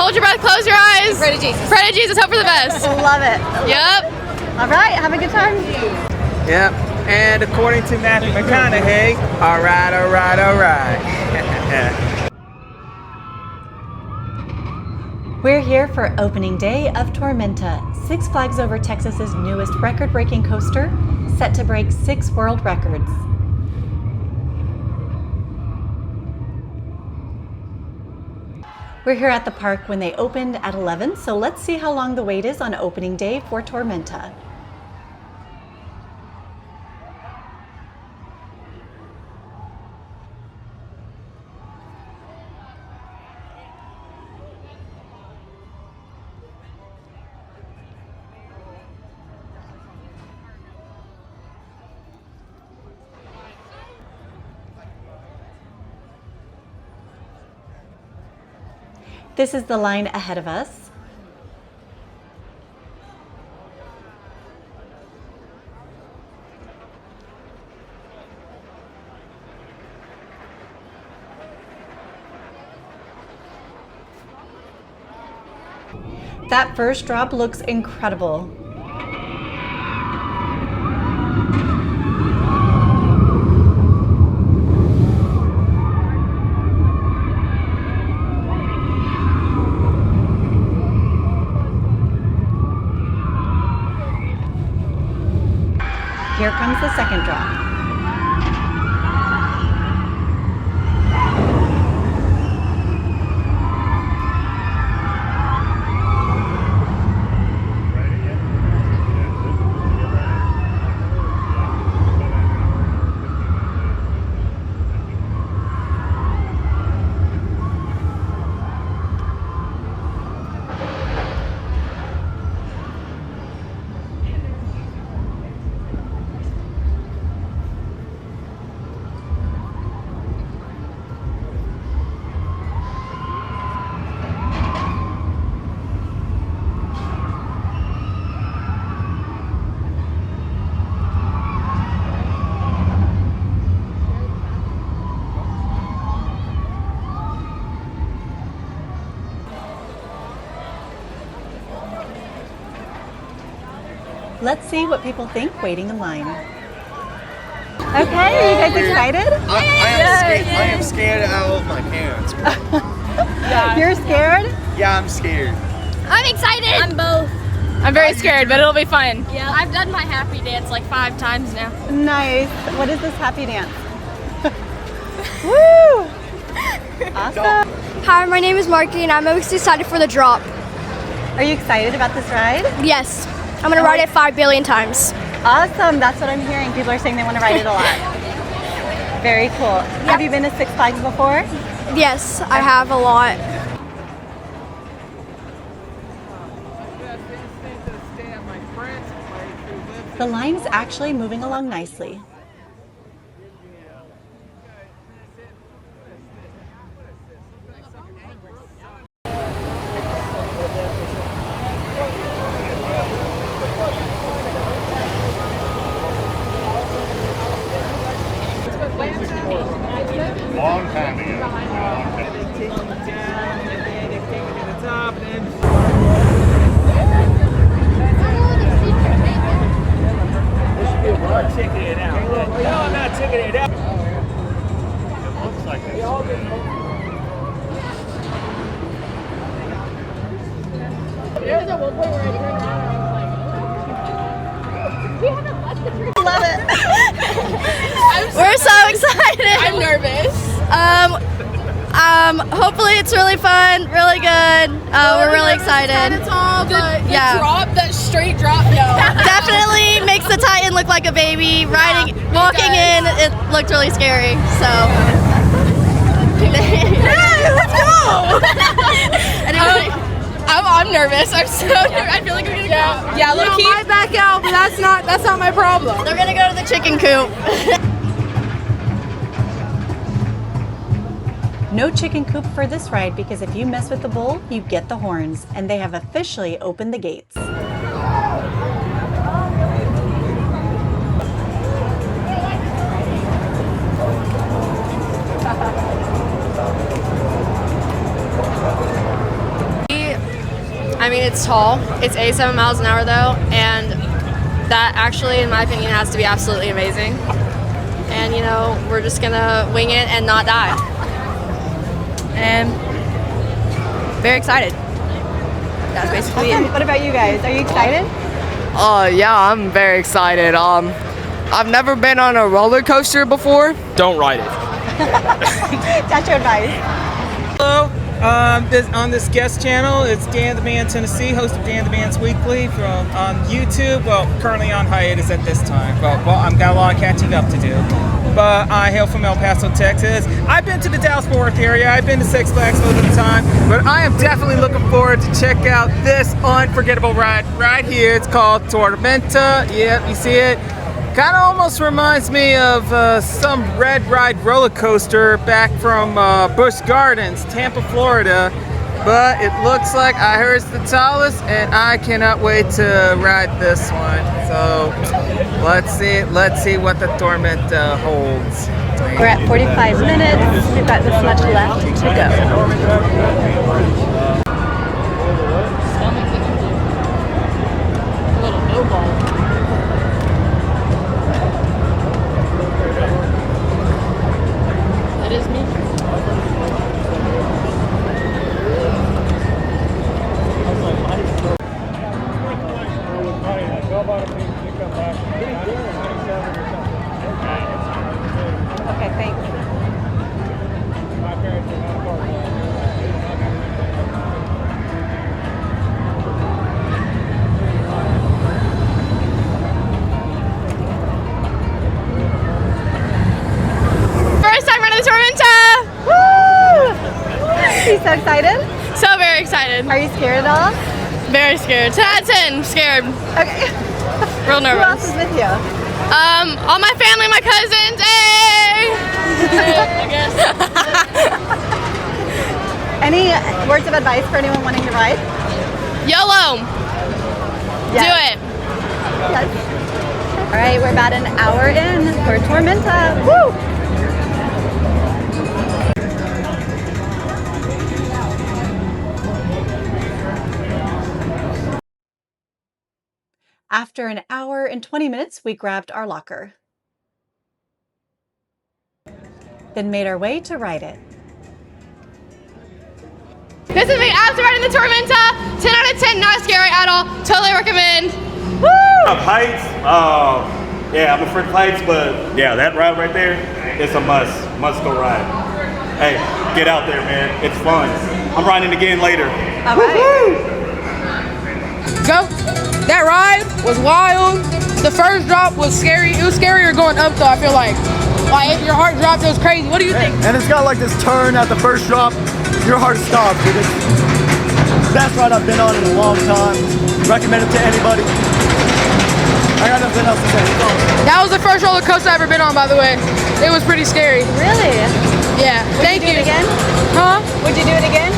Hold your breath, close your eyes. Pray to Jesus. Pray to Jesus, hope for the best. Love it. Yep. All right, have a good time. Yep. And according to Matthew McConaughey, all right, all right, all right. We're here for opening day of Tormenta, Six Flags Over Texas's newest record-breaking coaster, set to break 6 world records. We're here at the park when they opened at 11, so let's see how long the wait is on opening day for Tormenta. This is the line ahead of us. That first drop looks incredible. Here comes the second drop. Let's see what people think waiting in line. Okay, are you guys excited? I am scared out of my parents. You're scared? Yeah, I'm scared. I'm excited. I'm both. I'm very scared, but it'll be fun. Yeah. I've done my happy dance like 5 times now. Nice. What is this happy dance? Woo! Awesome. Hi, my name is Marky and I'm most excited for the drop. Are you excited about this ride? Yes, I'm gonna ride it 5 billion times. Awesome, that's what I'm hearing. People are saying they want to ride it a lot. Very cool. Have you been to Six Flags before? Yes, I have a lot. The line is actually moving along nicely. Long time ago. Checking it out. No, I'm not checking it out. It looks like it's There's a one point where I turned around and I was like, we haven't left the tree. Love it. We're so excited. I'm nervous. Hopefully it's really fun, really good. We're really excited. It's all, but Yeah. the drop, that straight drop, no. Definitely makes the Titan look like a baby. Walking in, it looked really scary. So. Hey, let's go! Anyway. I'm nervous. I'm so nervous. I feel like I'm gonna go. Yeah, look, I might back out, but that's not my problem. They're gonna go to the chicken coop. No chicken coop for this ride because if you mess with the bull, you get the horns, and they have officially opened the gates. We It's tall. It's 87 miles an hour though, and that actually, in my opinion, has to be absolutely amazing. And you know, we're just gonna wing it and not die. And very excited. That's basically it. What about you guys? Are you excited? Yeah, I'm very excited. I've never been on a roller coaster before. Don't ride it. That's your advice. Hello, on this guest channel, it's Dan the Man Tennessee, host of Dan the Man's Weekly from on YouTube. Well, currently on hiatus at this time, but I've got a lot of catching up to do. But I hail from El Paso, Texas. I've been to the Dallas-Fort Worth area. I've been to Six Flags most of the time, but I am definitely looking forward to check out this unforgettable ride right here. It's called Tormenta. Yep, you see it. Kind of almost reminds me of some red ride roller coaster back from Busch Gardens, Tampa, Florida. But it looks like I heard it's the tallest, and I cannot wait to ride this one. So let's see what the Tormenta holds. We're at 45 minutes. We've got this much left to go. Okay, thanks. First time running the Tormenta! Woo! Are you so excited? So very excited. Are you scared at all? Very scared. 10 out of 10, scared. Okay. Real Who else nervous. is with you? All my family, my cousins, hey! I guess. Any words of advice for anyone wanting to ride? YOLO! Yes. Do it! Yes. All right, we're about an hour in for Tormenta. Woo! After an hour and 20 minutes, we grabbed our locker. Then made our way to ride it. This is me after riding the Tormenta. 10 out of 10, not scary at all. Totally recommend. Heights, yeah, I'm afraid of heights, but yeah, that ride right there, it's a must go ride. Hey, get out there, man, it's fun. I'm riding again later. All right. Go. That ride was wild. The first drop was scary. It was scarier going up though, I feel like. Like if your heart dropped, it was crazy. What do you think? And it's got like this turn at the first drop. Your heart stops. Dude. It's the best ride I've been on in a long time. Recommend it to anybody. I got nothing else to say. That was the first roller coaster I've ever been on, by the way. It was pretty scary. Really? Yeah. Thank Would you do it again? Huh? Would you do it again?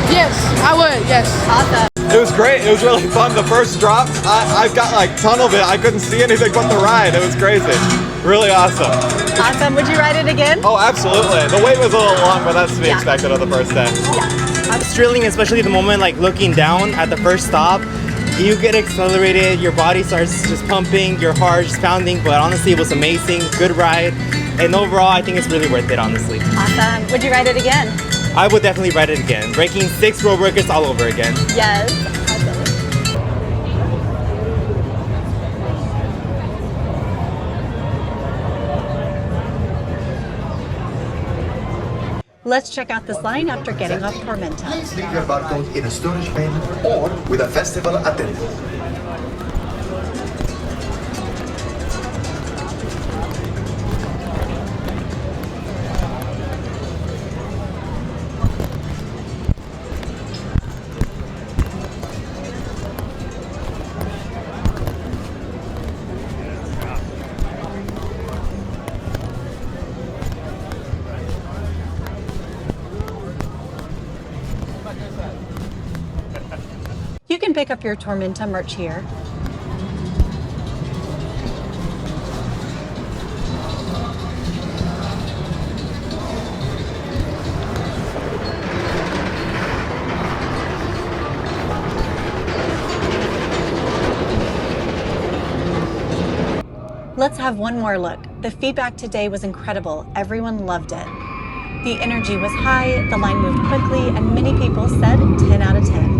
Yes, I would. Yes. Awesome. It was great. It was really fun. The first drop, I got like tunnel vision. I couldn't see anything but the ride. It was crazy. Really awesome. Awesome. Would you ride it again? Oh, absolutely. The wait was a little long, but that's to be expected on the first day. It's thrilling, especially the moment like looking down at the first stop. You get accelerated, your body starts just pumping, your heart just pounding, but honestly it was amazing, good ride, and overall I think it's really worth it, honestly. Awesome. Would you ride it again? I would definitely ride it again, breaking 6 road records all over again. Yes. Awesome. Let's check out this line after getting off Tormenta. Leave your barcode in a storage bin or with a festival attendant. You can pick up your Tormenta merch here. Let's have one more look. The feedback today was incredible. Everyone loved it. The energy was high, the line moved quickly, and many people said 10 out of 10.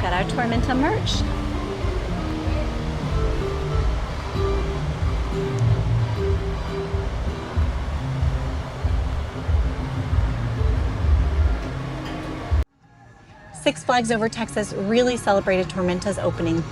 Got our Tormenta merch. Six Flags Over Texas really celebrated Tormenta's opening.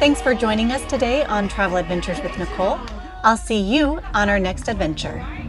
Thanks for joining us today on Travel Adventures with Nicole. I'll see you on our next adventure.